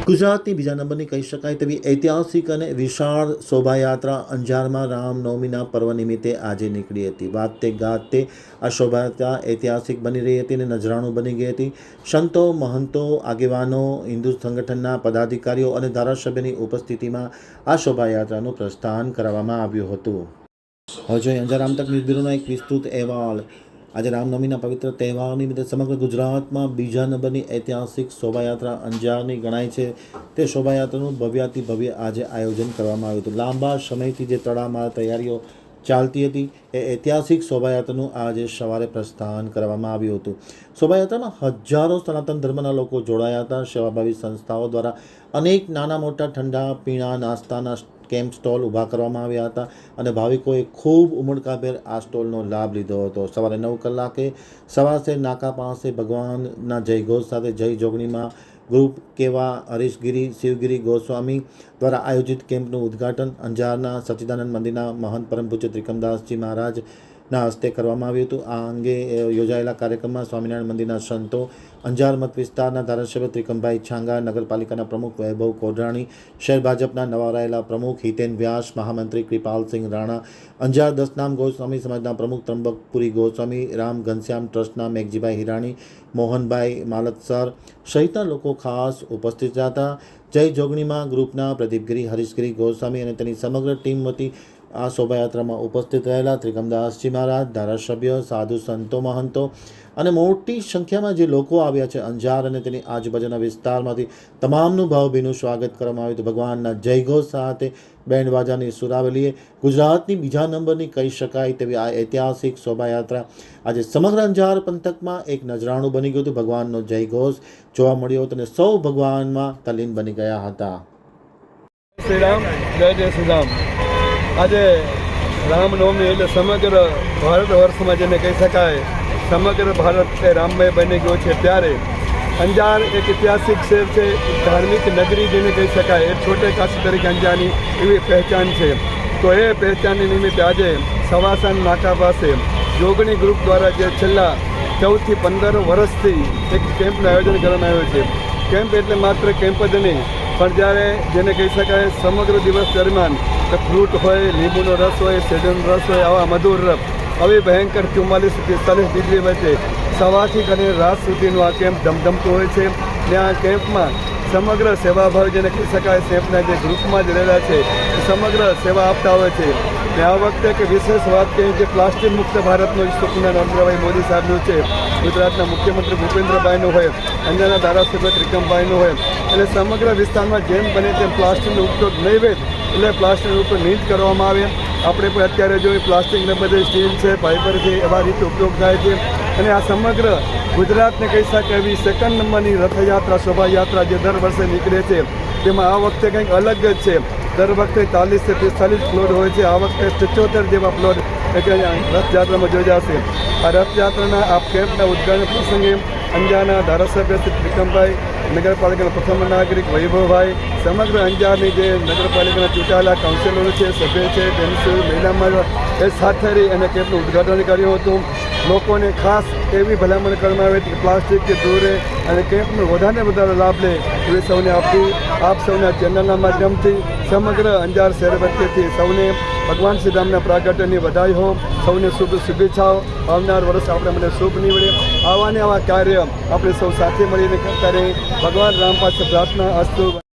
ગુજરાતની બીજા નંબરની કહી શકાય તેવી ઐતિહાસિક અને વિશાળ શોભાયાત્રા અંજારમાં રામનવમીના પર્વ નિમિત્તે આજે નીકળી હતી. વાતે ગાતે આ શોભાયાત્રા ઐતિહાસિક બની રહી હતી અને નજરાણું બની ગઈ હતી. સંતો, મહંતો, આગેવાનો, હિન્દુ સંગઠનના પદાધિકારીઓ અને ધારાસભ્યની ઉપસ્થિતિમાં આ શોભાયાત્રાનું પ્રસ્થાન કરવામાં આવ્યું હતું. હવે જોઈએ અંજાર રામતક ન્યૂઝ બ્યુરોનો એક વિસ્તૃત અહેવાલ. આજે રામનવમીના પવિત્ર તહેવાર નિમિત્તે સમગ્ર ગુજરાતમાં બીજા નંબરની ઐતિહાસિક શોભાયાત્રા અંજારની ગણાય છે. તે શોભાયાત્રાનું ભવ્યાતિ ભવ્ય આજે આયોજન કરવામાં આવ્યું હતું. લાંબા સમયથી જે તડામાર તૈયારીઓ ચાલતી હતી એ ઐતિહાસિક શોભાયાત્રાનું આજે સવારે પ્રસ્થાન કરવામાં આવ્યું હતું. શોભાયાત્રામાં હજારો સનાતન ધર્મના લોકો જોડાયા હતા. સેવાભાવી સંસ્થાઓ દ્વારા અનેક નાના મોટા ઠંડા પીણા નાસ્તાના કેમ્પ સ્ટોલ ઊભા કરવામાં આવ્યા હતા અને ભાવિકોએ ખૂબ ઉમળકાભેર આ સ્ટોલનો લાભ લીધો હતો. સવારે 9 કલાકે સવારસે નાકા પાસે ભગવાનના જયઘોષ સાથે જય જોગણીમાં ગ્રુપ કેવા હરીશગીરી શિવગીરી ગોસ્વામી દ્વારા આયોજિત કેમ્પનું ઉદ્ઘાટન અંજારના સચ્ચિદાનંદ મંદિરના મહંત પરમ પૂજ્ય ત્રિકમદાસજી મહારાજના હસ્તે કરવામાં આવ્યું હતું. આ અંગે યોજાયેલા કાર્યક્રમમાં સ્વામિનારાયણ મંદિરના સંતો, અંજાર મત વિસ્તારના ધારાસભ્ય ત્રિકમભાઈ છાંગા, નગરપાલિકાના પ્રમુખ વૈભવ કોઢરાણી, શહેર ભાજપના નવા રહેલા પ્રમુખ હિતેન વ્યાસ, મહામંત્રી કૃપાલસિંહ રાણા, અંજાર દસનામ ગોસ્વામી સમાજના પ્રમુખ ત્રંબકપુરી ગોસ્વામી, રામ ઘનશ્યામ ટ્રસ્ટના મેઘજીભાઈ હિરાણી, મોહનભાઈ માલતસર સહિતના લોકો ખાસ ઉપસ્થિત હતા. જય જોગણીમાં ગ્રુપના પ્રદીપગીરી હરીશગીરી ગોસ્વામી અને તેની સમગ્ર ટીમ વતી આ શોભાયાત્રામાં ઉપસ્થિત રહેલા ત્રિકમદાસજી મહારાજ, ધારાસભ્ય, સાધુ સંતો, મહંતો અને મોટી સંખ્યામાં જે લોકો આવ્યા છે અંજાર અને તેની આજુબાજુના વિસ્તારમાંથી તમામનું ભાવભીનું સ્વાગત કરવામાં આવ્યું હતું. ભગવાનના જયઘોષ સાથે બેન્ડ બાજાની સુરાવલીએ ગુજરાતની બીજા નંબરની કહી શકાય તેવી આ ઐતિહાસિક શોભાયાત્રા આજે સમગ્ર અંજાર પંથકમાં એક નજરાણું બની ગયું હતું. ભગવાનનો જયઘોષ જોવા મળ્યો હતો અને સૌ ભગવાનમાં તલ્લીન બની ગયા હતા. શ્રી રામ, જય શ્રી રામ. આજે રામનવમી એટલે સમગ્ર ભારત વર્ષમાં જેને કહી શકાય સમગ્ર ભારત એ રામમય બની ગયો છે. ત્યારે અંજાર એક ઐતિહાસિક શહેર છે, ધાર્મિક નગરી જેને કહી શકાય. એક છોટે કાશી તરીકે અંજારની એવી પહેચાન છે. તો એ પહેચાનની નિમિત્તે આજે સવાસન નાકા પાસે જોગણી ગ્રુપ દ્વારા જે છેલ્લા 14 થી 15 વર્ષથી એક કેમ્પનું આયોજન કરવામાં આવ્યું છે. કેમ્પ એટલે માત્ર કેમ્પ જ નહીં, પણ જ્યારે જેને કહી શકાય સમગ્ર દિવસ દરમિયાન ફ્રૂટ હોય, લીંબુનો રસ હોય, શેરડીનો રસ હોય, આવા મધુર રસ આવી ભયંકર 44-45 ડિગ્રી વચ્ચે સવારથી કરીને રાત સુધીનું આ કેમ્પ ધમધમતું હોય છે. ને આ કેમ્પમાં સમગ્ર સેવાભાવ જેને કહી શકાય કેમ્પના જે ગ્રુપમાં જ રહેલા છે સમગ્ર સેવા આપતા હોય છે. ને આ વખતે એક વિશેષ વાત કહીએ કે પ્લાસ્ટિક મુક્ત ભારતનું સ્વપ્ન નરેન્દ્રભાઈ મોદી સાહેબનું છે, ગુજરાતના મુખ્યમંત્રી ભૂપેન્દ્રભાઈનું હોય, અંજારના ધારાસભ્ય ત્રિકમભાઈનું હોય. એટલે સમગ્ર વિસ્તારમાં જેમ બને તેમ પ્લાસ્ટિકનો ઉપયોગ નહીં હોય એટલે પ્લાસ્ટિકનો ઉપયોગ નહીં જ કરવામાં આવે. આપણે પણ અત્યારે જોઈએ પ્લાસ્ટિકને બધે સ્ટીલ છે, ફાઈબર છે, એવા રીતે ઉપયોગ થાય છે. અને આ સમગ્ર ગુજરાતને કહી શકાય એવી સેકન્ડ નંબરની રથયાત્રા શોભાયાત્રા જે દર વર્ષે નીકળે છે તેમાં આ વખતે કંઈક અલગ જ છે. દર વખતે 40 થી 45 ફ્લોર હોય છે, આ વખતે 75 જેવા ફ્લોર રથયાત્રામાં યોજાશે. આ રથયાત્રાના આ કેમ્પના ઉદ્ઘાટન પ્રસંગે અંજારના ધારાસભ્ય શ્રી ત્રિકમભાઈ, નગરપાલિકાના પ્રથમ નાગરિક વૈભવભાઈ, સમગ્ર અંજારની જે નગરપાલિકાના ચૂંટાયેલા કાઉન્સિલરો છે, સભ્ય છે, જેન્ટ્સ, મહિલા એ સાથે રહી અને કેમ્પનું ઉદ્ઘાટન કર્યું હતું. લોકોને ખાસ એવી ભલામણ કરવામાં આવે કે પ્લાસ્ટિકથી દૂર રહે અને કેમ્પનો વધારે લાભ લે એવી સૌને આપ સૌના ચેનલના માધ્યમથી સમગ્ર અંજાર શહેર વચ્ચેથી સૌને ભગવાન શ્રીરામના પ્રાગટ્યની વધાઈ હો, સૌને શુભ શુભેચ્છાઓ. આવનાર વર્ષ આપણે મને શુભ નીવડે. આવા કાર્ય આપણે સૌ સાથે મળીને કરતા રહી. ભગવાન રામ પાસે પ્રાર્થના અસ્તુ.